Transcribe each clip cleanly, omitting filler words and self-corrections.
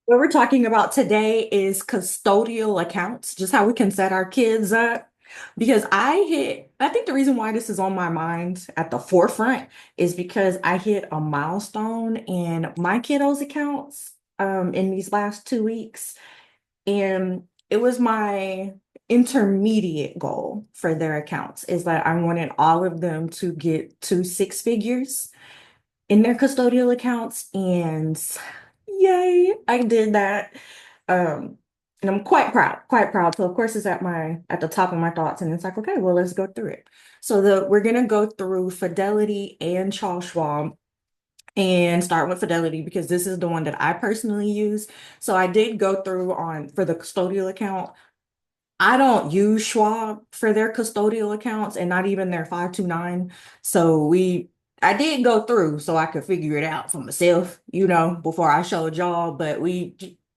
What we're talking about today is custodial accounts, just how we can set our kids up. Because I think the reason why this is on my mind at the forefront is because I hit a milestone in my kiddos' accounts in these last 2 weeks. And it was my intermediate goal for their accounts is that I wanted all of them to get to six figures in their custodial accounts. And yay, I did that. Um, and I'm quite proud, quite proud. So of course it's at the top of my thoughts. And it's like, okay, well, let's go through it. So we're gonna go through Fidelity and Charles Schwab and start with Fidelity because this is the one that I personally use. So I did go through on for the custodial account. I don't use Schwab for their custodial accounts and not even their 529. So I did go through so I could figure it out for myself, before I showed y'all. But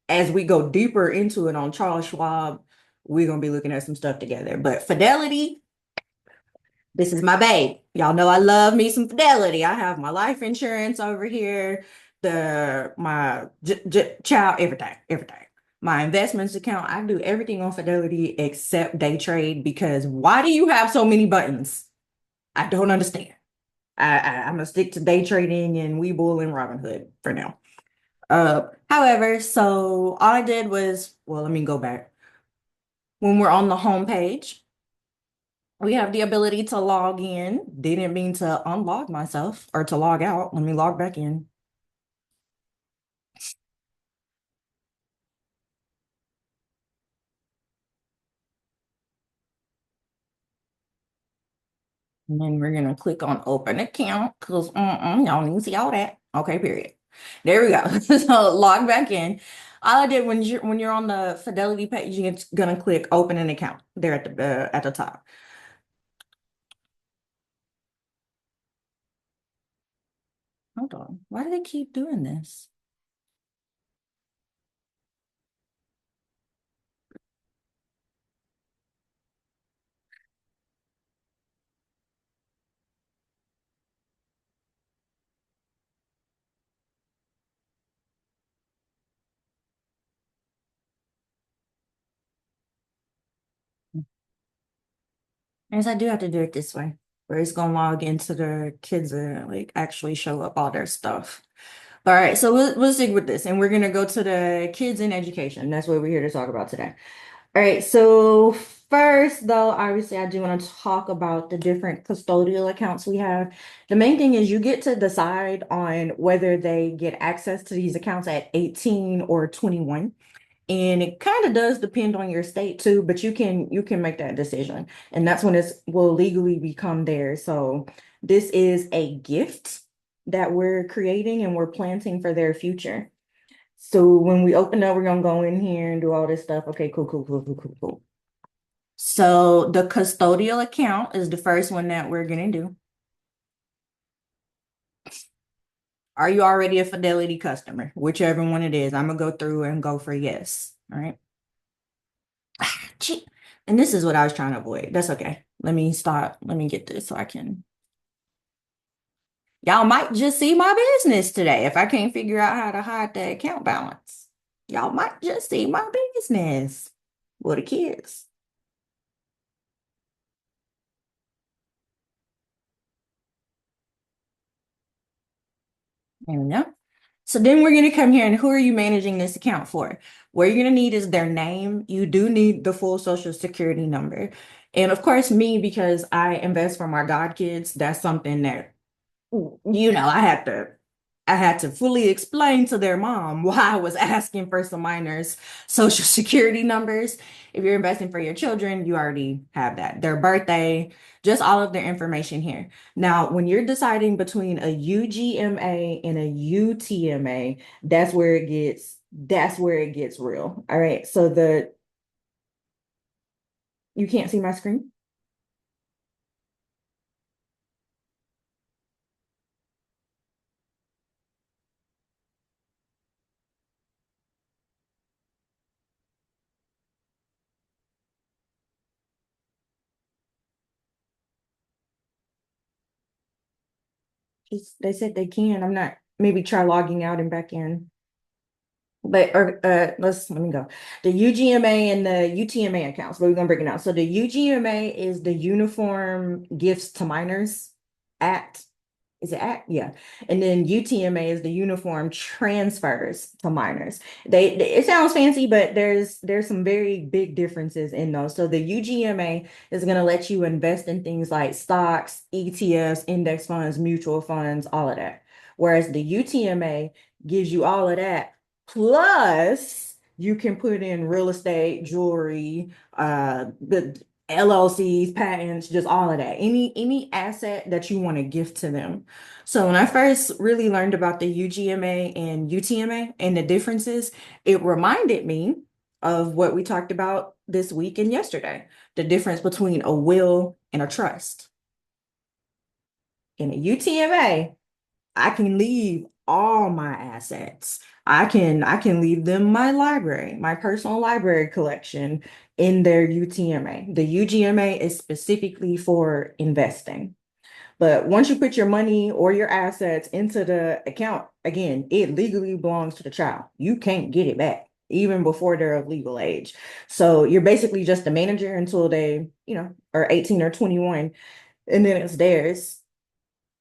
as we go deeper into it on Charles Schwab, we're gonna be looking at some stuff together. But Fidelity, this is my babe. Y'all know I love me some Fidelity. I have my life insurance over here, my child, everything, everything. My investments account, I do everything on Fidelity except day trade because why do you have so many buttons? I don't understand. I'm gonna stick to day trading and Webull and Robinhood for now. However, so all I did was, well, let me go back. When we're on the home page, we have the ability to log in. Didn't mean to unlog myself or to log out. Let me log back in. And then we're gonna click on open account because y'all need to see all that. Okay, period. There we go. So log back in. All I did when you're on the Fidelity page, you're gonna click open an account there at the top. Hold on. Why do they keep doing this? As I do have to do it this way, where it's gonna log into the kids and like actually show up all their stuff. All right, so we'll stick with this, and we're gonna go to the kids in education. That's what we're here to talk about today. All right, so first, though, obviously, I do want to talk about the different custodial accounts we have. The main thing is you get to decide on whether they get access to these accounts at 18 or 21. And it kind of does depend on your state too, but you can make that decision. And that's when it will legally become theirs. So this is a gift that we're creating and we're planting for their future. So when we open up, we're gonna go in here and do all this stuff. Okay, cool, cool, cool, cool, cool, cool. So the custodial account is the first one that we're gonna do. Are you already a Fidelity customer? Whichever one it is, I'm gonna go through and go for yes. All right. Gee, and this is what I was trying to avoid. That's okay. Let me stop. Let me get this so I can. Y'all might just see my business today if I can't figure out how to hide the account balance. Y'all might just see my business. Well, the kids. There we go. So then we're going to come here and who are you managing this account for? What you're going to need is their name. You do need the full social security number. And of course, me, because I invest for my godkids, that's something that I had to fully explain to their mom why I was asking for some minors' social security numbers. If you're investing for your children, you already have that. Their birthday, just all of their information here. Now, when you're deciding between a UGMA and a UTMA, that's where it gets real. All right. So you can't see my screen? They said they can. I'm not, maybe try logging out and back in. But or let me go. The UGMA and the UTMA accounts. But we're gonna break it down. So the UGMA is the Uniform Gifts to Minors Act. Is it act? Yeah. And then UTMA is the Uniform Transfers to Minors. It sounds fancy, but there's some very big differences in those. So the UGMA is gonna let you invest in things like stocks, ETFs, index funds, mutual funds, all of that. Whereas the UTMA gives you all of that. Plus, you can put in real estate, jewelry, the LLCs, patents, just all of that. Any asset that you want to gift to them. So when I first really learned about the UGMA and UTMA and the differences, it reminded me of what we talked about this week and yesterday, the difference between a will and a trust. In a UTMA, I can leave all my assets. I can leave them my library, my personal library collection in their UTMA. The UGMA is specifically for investing. But once you put your money or your assets into the account, again, it legally belongs to the child. You can't get it back, even before they're of legal age. So you're basically just a manager until they, are 18 or 21, and then it's theirs.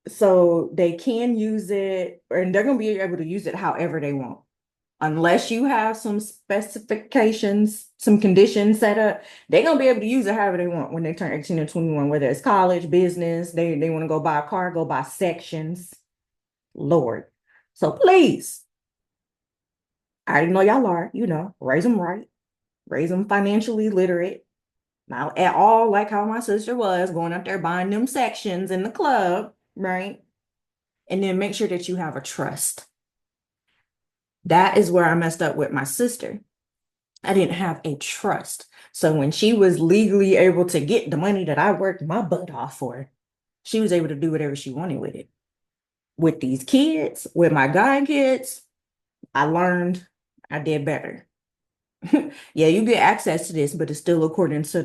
So they can use it, and they're going to be able to use it however they want. Unless you have some specifications, some conditions set up, they're going to be able to use it however they want when they turn 18 or 21, whether it's college, business, they want to go buy a car, go buy sections. Lord. So please, I already know y'all are, raise them right, raise them financially literate. Not at all like how my sister was going up there buying them sections in the club, right? And then make sure that you have a trust. That is where I messed up with my sister. I didn't have a trust. So when she was legally able to get the money that I worked my butt off for, she was able to do whatever she wanted with it. With these kids, with my god kids, I learned I did better. Yeah, you get access to this, but it's still according to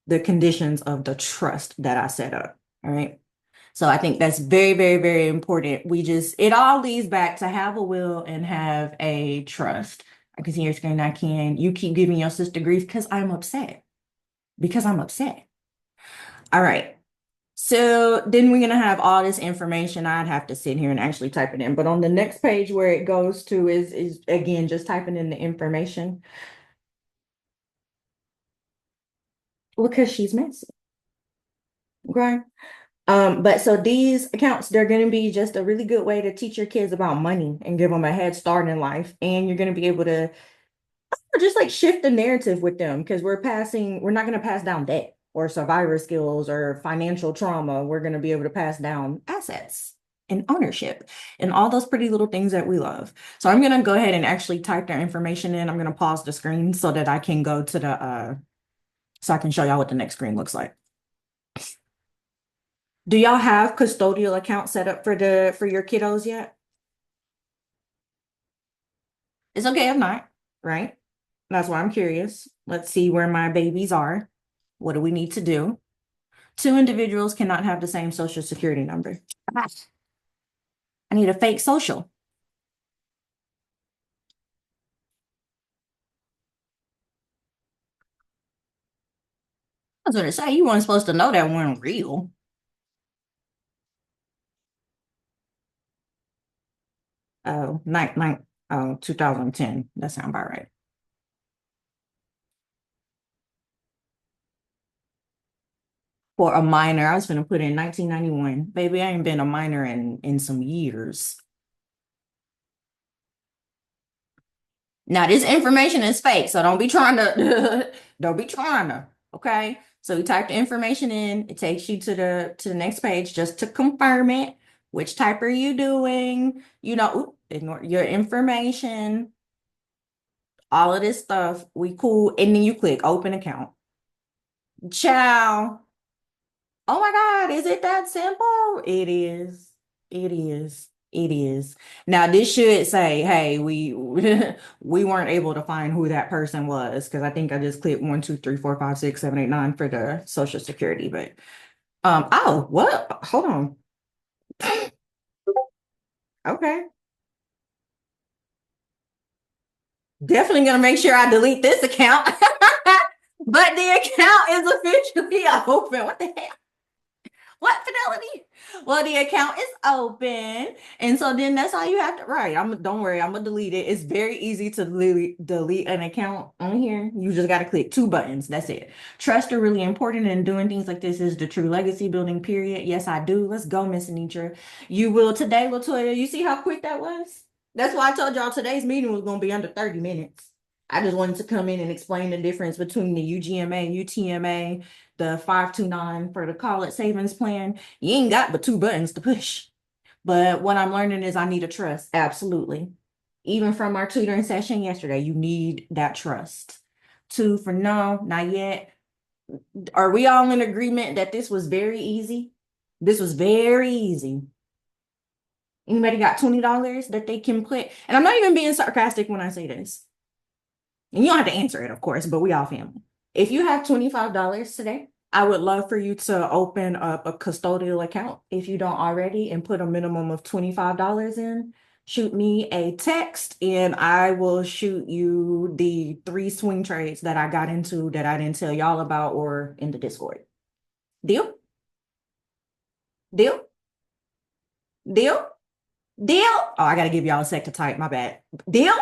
the conditions of the trust that I set up. All right. So I think that's very, very, very important. It all leads back to have a will and have a trust. I can see your screen. I can. You keep giving your sister grief because I'm upset. Because I'm upset. All right. So then we're gonna have all this information. I'd have to sit here and actually type it in. But on the next page where it goes to is again just typing in the information because she's messy. Okay. But so these accounts, they're going to be just a really good way to teach your kids about money and give them a head start in life. And you're going to be able to just like shift the narrative with them because we're not going to pass down debt or survivor skills or financial trauma. We're going to be able to pass down assets and ownership and all those pretty little things that we love. So I'm going to go ahead and actually type their information in. I'm going to pause the screen so that I can go to so I can show y'all what the next screen looks like. Do y'all have custodial accounts set up for your kiddos yet? It's okay if not, right? That's why I'm curious. Let's see where my babies are. What do we need to do? Two individuals cannot have the same social security number. Ah, I need a fake social. I was gonna say you weren't supposed to know that one real. Oh, 2010. That sounds about right. For a minor, I was gonna put in 1991. Baby, I ain't been a minor in some years. Now, this information is fake, so don't be trying to don't be trying to, okay? So you type the information in, it takes you to the next page just to confirm it. Which type are you doing? Ignore your information, all of this stuff. We cool, and then you click open account. Ciao. Oh my God, is it that simple? It is. It is. It is. Now, this should say, hey, we we weren't able to find who that person was because I think I just clicked 1, 2, 3, 4, 5, 6, 7, 8, 9 for the social security. But oh, what? Hold on. Okay. Definitely gonna make sure I delete this account. But the account is officially open. What the hell? What fidelity? Well, the account is open. And so then that's all you have to write. Don't worry, I'm gonna delete it. It's very easy to delete an account on here. You just gotta click two buttons. That's it. Trust are really important and doing things like this is the true legacy building, period. Yes, I do. Let's go, Miss Anitra. You will today, Latoya. You see how quick that was? That's why I told y'all today's meeting was gonna be under 30 minutes. I just wanted to come in and explain the difference between the UGMA, UTMA, the 529 for the college savings plan. You ain't got but two buttons to push. But what I'm learning is I need a trust. Absolutely. Even from our tutoring session yesterday, you need that trust. Two for no, not yet. Are we all in agreement that this was very easy? This was very easy. Anybody got $20 that they can put? And I'm not even being sarcastic when I say this. And you don't have to answer it, of course, but we all family. If you have $25 today, I would love for you to open up a custodial account if you don't already and put a minimum of $25 in. Shoot me a text and I will shoot you the 3 swing trades that I got into that I didn't tell y'all about or in the Discord. Deal? Deal? Deal? Deal? Oh, I gotta give y'all a sec to type. My bad. Deal?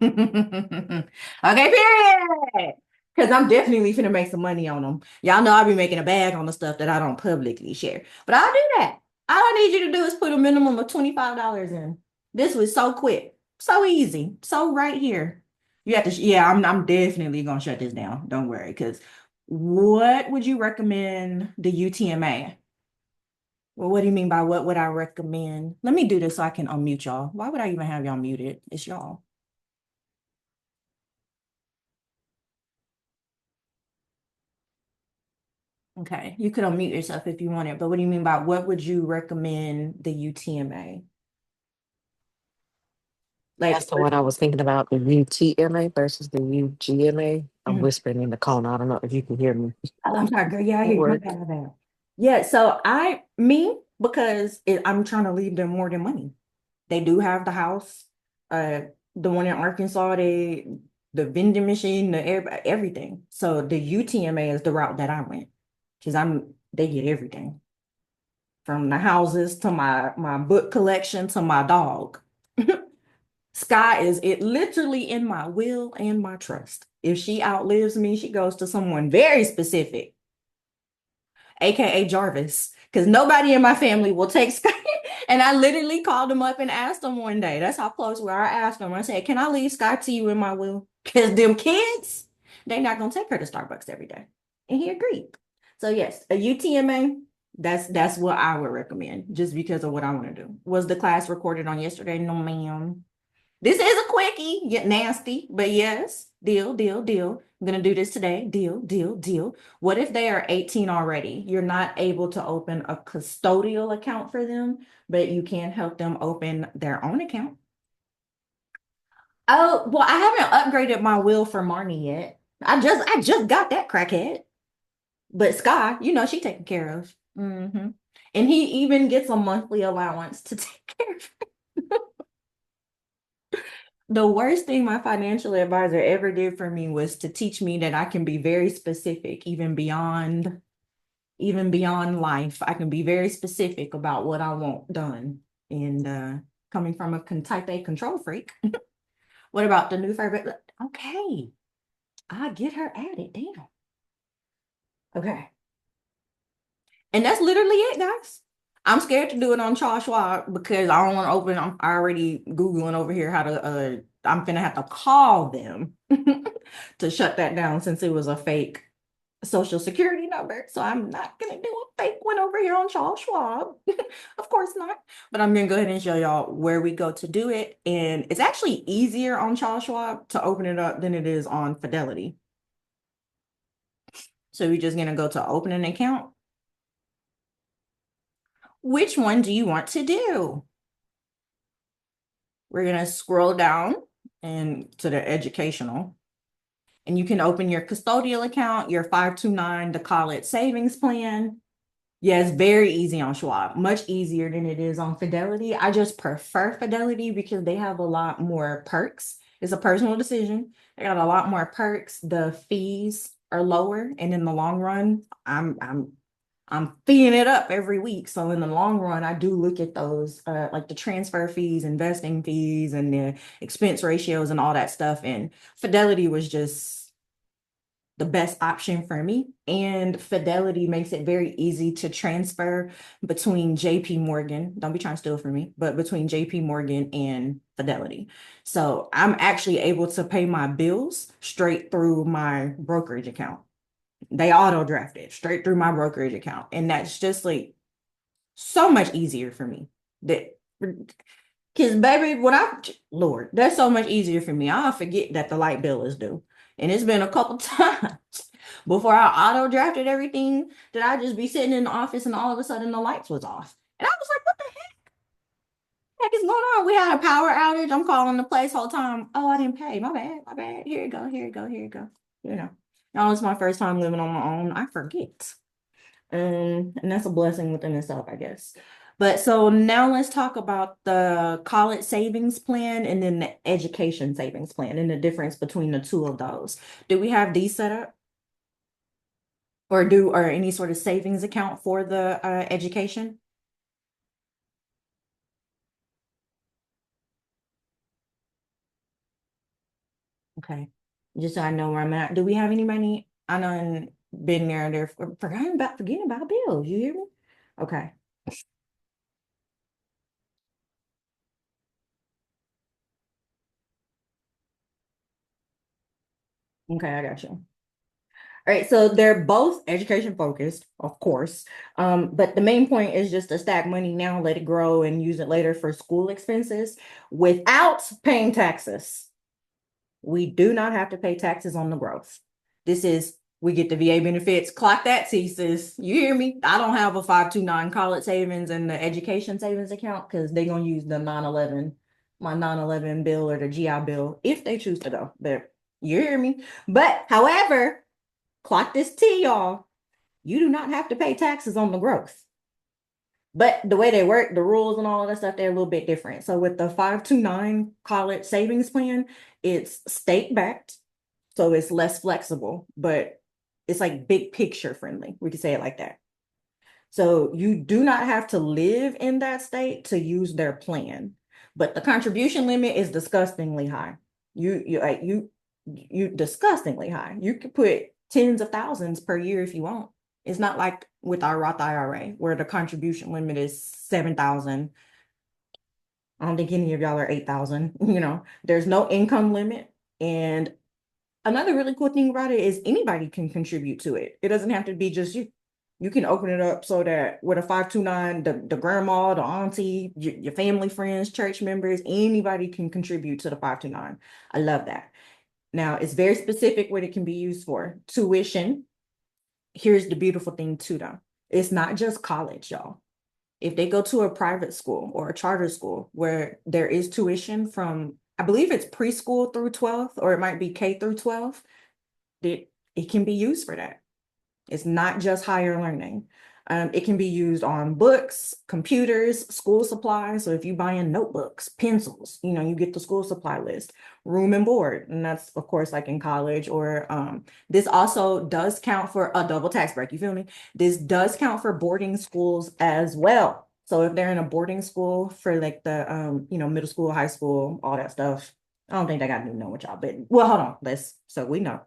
Okay, period. Because I'm definitely finna make some money on them. Y'all know I'll be making a bag on the stuff that I don't publicly share. But I'll do that. All I need you to do is put a minimum of $25 in. This was so quick, so easy, so right here. You have to, yeah, I'm definitely gonna shut this down. Don't worry, because what would you recommend the UTMA? Well, what do you mean by what would I recommend? Let me do this so I can unmute y'all. Why would I even have y'all muted? It's y'all. Okay, you could unmute yourself if you wanted, but what do you mean by what would you recommend the UTMA? That's Like, the one I was thinking about, the UTMA versus the UGMA. I'm mhm. whispering in the corner. I don't know if you can hear me. Oh, I'm sorry, girl. Yeah, I At hear you. My work. bad, my bad. Yeah, so me, because I'm trying to leave them more than money. They do have the house, uh, the one in Arkansas, the vending machine, everything. So the UTMA is the route that I went because they get everything from the houses to my book collection to my dog. Sky is it literally in my will and my trust. If she outlives me, she goes to someone very specific, aka Jarvis, because nobody in my family will take Sky. And I literally called him up and asked him one day. That's how close we are. I asked him, I said, can I leave Sky to you in my will? Because them kids, they're not gonna take her to Starbucks every day. And he agreed. So yes, a UTMA, that's what I would recommend, just because of what I want to do. Was the class recorded on yesterday? No, ma'am. This is a quickie, get nasty, but yes, deal, deal, deal. I'm gonna do this today. Deal, deal, deal. What if they are 18 already? You're not able to open a custodial account for them, but you can help them open their own account. Oh, well, I haven't upgraded my will for Marnie yet. I just got that crackhead. But Sky, she taken care of. And he even gets a monthly allowance to take care of. The worst thing my financial advisor ever did for me was to teach me that I can be very specific, even beyond life. I can be very specific about what I want done. And coming from a type A control freak, what about the new favorite? Okay, I get her added. Damn. Okay. And that's literally it, guys. I'm scared to do it on Charles Schwab because I don't want to open. I'm already Googling over here how to, I'm gonna have to call them to shut that down since it was a fake social security number. So I'm not gonna do a fake one over here on Charles Schwab. Of course not. But I'm gonna go ahead and show y'all where we go to do it. And it's actually easier on Charles Schwab to open it up than it is on Fidelity. So we're just gonna go to open an account. Which one do you want to do? We're going to scroll down and to the educational. And you can open your custodial account, your 529, the college savings plan. Yeah, it's very easy on Schwab, much easier than it is on Fidelity. I just prefer Fidelity because they have a lot more perks, It's a personal decision. They got a lot more perks. The fees are lower, and in the long run, I'm feeing it up every week. So in the long run, I do look at those, like the transfer fees, investing fees, and the expense ratios and all that stuff. And Fidelity was just the best option for me. And Fidelity makes it very easy to transfer between JP Morgan. Don't be trying to steal from me, but between JP Morgan and Fidelity. So I'm actually able to pay my bills straight through my brokerage account. They auto draft it straight through my brokerage account. And that's just like so much easier for me. That because baby, Lord, that's so much easier for me. I'll forget that the light bill is due. And it's been a couple times before I auto drafted everything that I just be sitting in the office and all of a sudden the lights was off. And I was like, what the heck is going on? We had a power outage. I'm calling the place whole time. Oh, I didn't pay. My bad. My bad. Here you go. Here you go. Here you go. You know, now it's my first time living on my own. I forget. And that's a blessing within itself, I guess. But so now let's talk about the college savings plan and then the education savings plan and the difference between the two of those. Do we have these set up or any sort of savings account for the education? Okay. Just so I know where I'm at. Do we have any money? I know been there, forgetting about bills. You hear me? Okay. Okay, I got you. All right, so they're both education focused, of course. But the main point is just to stack money now, let it grow, and use it later for school expenses without paying taxes. We do not have to pay taxes on the growth. This is we get the VA benefits. Clock that, T sis. You hear me? I don't have a 529 college savings and the education savings account because they're gonna use the 911, my 911 bill or the GI bill if they choose to go. But you hear me? But however, clock this T, y'all. You do not have to pay taxes on the growth. But the way they work, the rules and all of that stuff, they're a little bit different. So with the 529 college savings plan, it's state backed. So it's less flexible, but it's like big picture friendly. We could say it like that. So you do not have to live in that state to use their plan, but the contribution limit is disgustingly high. You disgustingly high. You could put tens of thousands per year if you want. It's not like with our Roth IRA where the contribution limit is 7,000. I don't think any of y'all are 8,000. There's no income limit. And another really cool thing about it is anybody can contribute to it. It doesn't have to be just you. You can open it up so that with a 529, the grandma, the auntie, your family, friends, church members, anybody can contribute to the 529. I love that. Now, it's very specific what it can be used for. Tuition. Here's the beautiful thing too, though. It's not just college, y'all. If they go to a private school or a charter school where there is tuition from, I believe it's preschool through 12th, or it might be K through 12, it can be used for that. It's not just higher learning. It can be used on books, computers, school supplies. So if you buy in notebooks, pencils, you get the school supply list, room and board. And that's, of course, like in college or this also does count for a double tax break. You feel me? This does count for boarding schools as well. So if they're in a boarding school for like the, middle school, high school, all that stuff, I don't think they got to know what y'all, but well, hold on. So we know.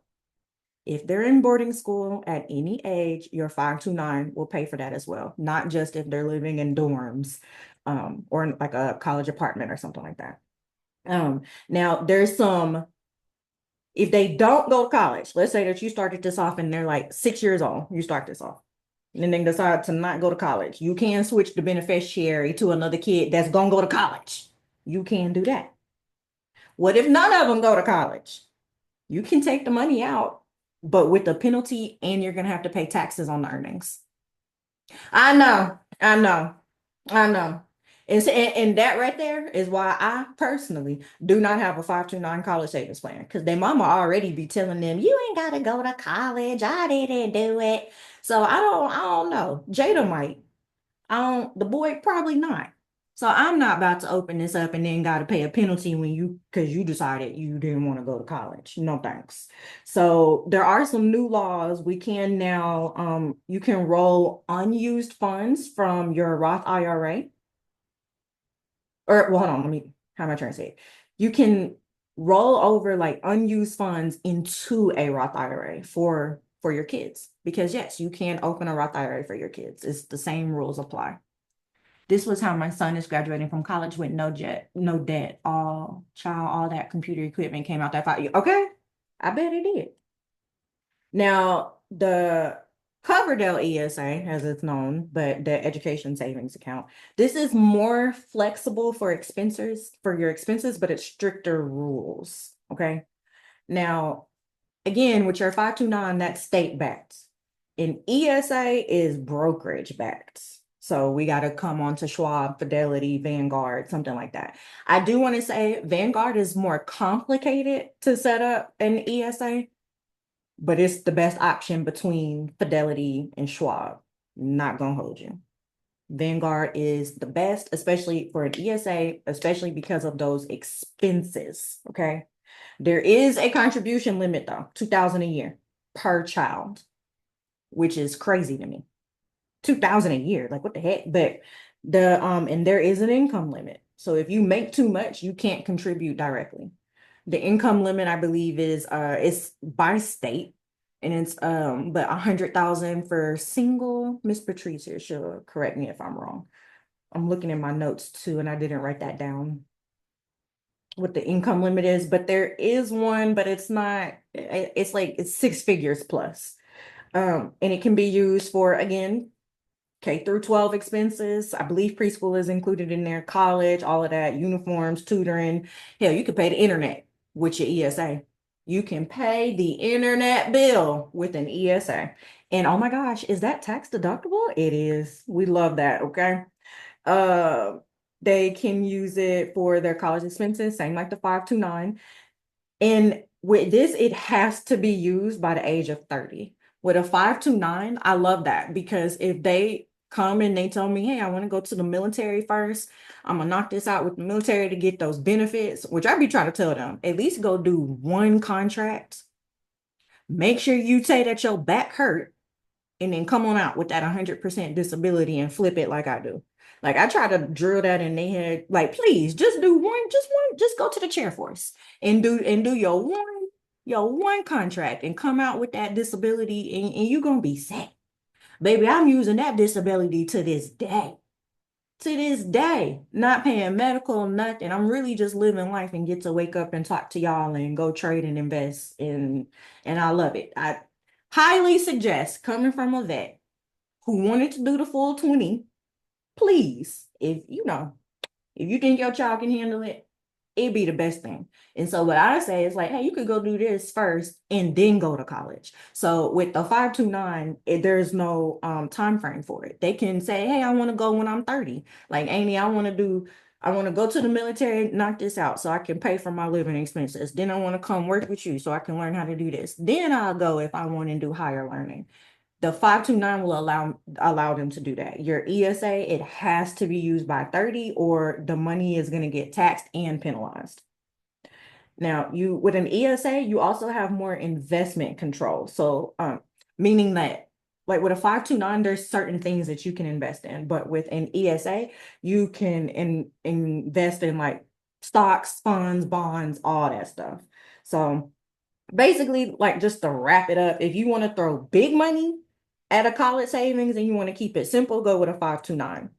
If they're in boarding school at any age, your 529 will pay for that as well, not just if they're living in dorms or in like a college apartment or something like that. Now, if they don't go to college, let's say that you started this off and they're like 6 years old, you start this off, and then they decide to not go to college. You can switch the beneficiary to another kid that's going to go to college. You can do that. What if none of them go to college? You can take the money out, but with the penalty, and you're gonna have to pay taxes on the earnings. I know, I know, I know. And that right there is why I personally do not have a 529 college savings plan because their mama already be telling them, you ain't gotta go to college. I didn't do it. So I don't know. Jada might. I don't, the boy probably not. So I'm not about to open this up and then got to pay a penalty when you because you decided you didn't want to go to college. No thanks. So there are some new laws. We can now you can roll unused funds from your Roth IRA. Or well, hold on, let me how am I trying to say it? You can roll over like unused funds into a Roth IRA for your kids. Because yes, you can open a Roth IRA for your kids. It's the same rules apply. This was how my son is graduating from college with no debt. All that computer equipment came out that 5 year. Okay, I bet it did. Now, the Coverdell ESA, as it's known, but the education savings account, this is more flexible for your expenses, but it's stricter rules. Okay. Now, again, with your 529, that's state backed. An ESA is brokerage backed. So we got to come on to Schwab, Fidelity, Vanguard, something like that. I do want to say Vanguard is more complicated to set up an ESA, but it's the best option between Fidelity and Schwab. Not gonna hold you. Vanguard is the best, especially for an ESA, especially because of those expenses. Okay. There is a contribution limit though, 2000 a year per child, which is crazy to me. 2000 a year, like what the heck? But and there is an income limit. So if you make too much, you can't contribute directly. The income limit, I believe, is it's by state, and it's but 100,000 for single. Miss Patrice here, she'll correct me if I'm wrong. I'm looking in my notes too, and I didn't write that down what the income limit is, but there is one, but it's not, it's like it's six figures plus. And it can be used for again K through 12 expenses. I believe preschool is included in there, college, all of that, uniforms, tutoring. Hell, you could pay the internet with your ESA. You can pay the internet bill with an ESA. And oh my gosh, is that tax deductible? It is. We love that, okay? Uh, they can use it for their college expenses, same like the 529. And with this, it has to be used by the age of 30. With a 529, I love that because if they come and they tell me, hey, I want to go to the military first, I'm gonna knock this out with the military to get those benefits, which I'd be trying to tell them, at least go do one contract. Make sure you say that your back hurt and then come on out with that 100% disability and flip it like I do. Like I try to drill that in their head, like, please just do one, just go to the chair force and do your one contract and come out with that disability and you're gonna be set. Baby, I'm using that disability to this day. To this day, not paying medical, nothing. I'm really just living life and get to wake up and talk to y'all and go trade and invest and I love it. I highly suggest coming from a vet who wanted to do the full 20, please, if you think your child can handle it, it'd be the best thing. And so what I say is like, hey, you could go do this first and then go to college. So with the 529, there's no time frame for it. They can say, hey, I want to go when I'm 30. Like Amy, I want to go to the military, knock this out so I can pay for my living expenses. Then I want to come work with you so I can learn how to do this. Then I'll go if I want to do higher learning. The 529 will allow them to do that. Your ESA, it has to be used by 30 or the money is going to get taxed and penalized. Now, you with an ESA, you also have more investment control. So, meaning that like with a 529, there's certain things that you can invest in, but with an ESA, you can invest in like stocks, funds, bonds, all that stuff. So, basically, like just to wrap it up, if you want to throw big money at a college savings and you want to keep it simple, go with a 529.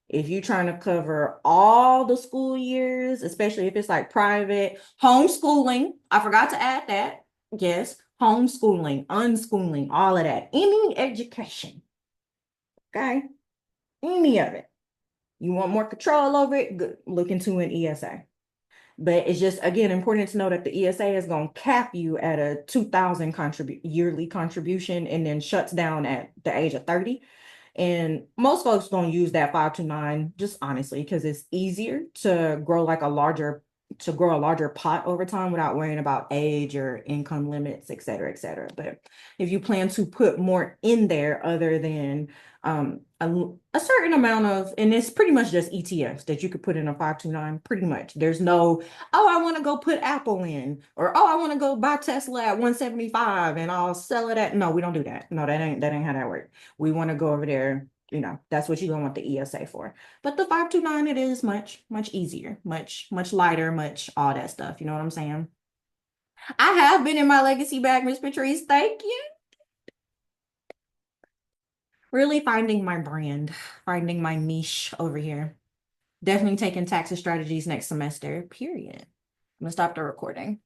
If you're trying to cover all the school years, especially if it's like private, homeschooling, I forgot to add that. Yes, homeschooling, unschooling, all of that. Any education, okay? Any of it. You want more control over it? Good. Look into an ESA. But it's just again important to know that the ESA is going to cap you at a 2000 yearly contribution and then shuts down at the age of 30. And most folks don't use that 529 just honestly because it's easier to grow like a larger to grow a larger pot over time without worrying about age or income limits, et cetera, et cetera. But if you plan to put more in there other than a certain amount of, and it's pretty much just ETFs that you could put in a 529, pretty much. There's no, oh, I want to go put Apple in, or oh, I want to go buy Tesla at 175 and I'll sell it at, no, we don't do that. No, that ain't how that works. We want to go over there, that's what you're gonna want the ESA for. But the 529, it is much, much easier, much lighter, much all that stuff. You know what I'm saying? I have been in my legacy bag, Miss Patrice. Thank you. Really finding my brand, finding my niche over here. Definitely taking taxes strategies next semester, period. I'm gonna stop the recording.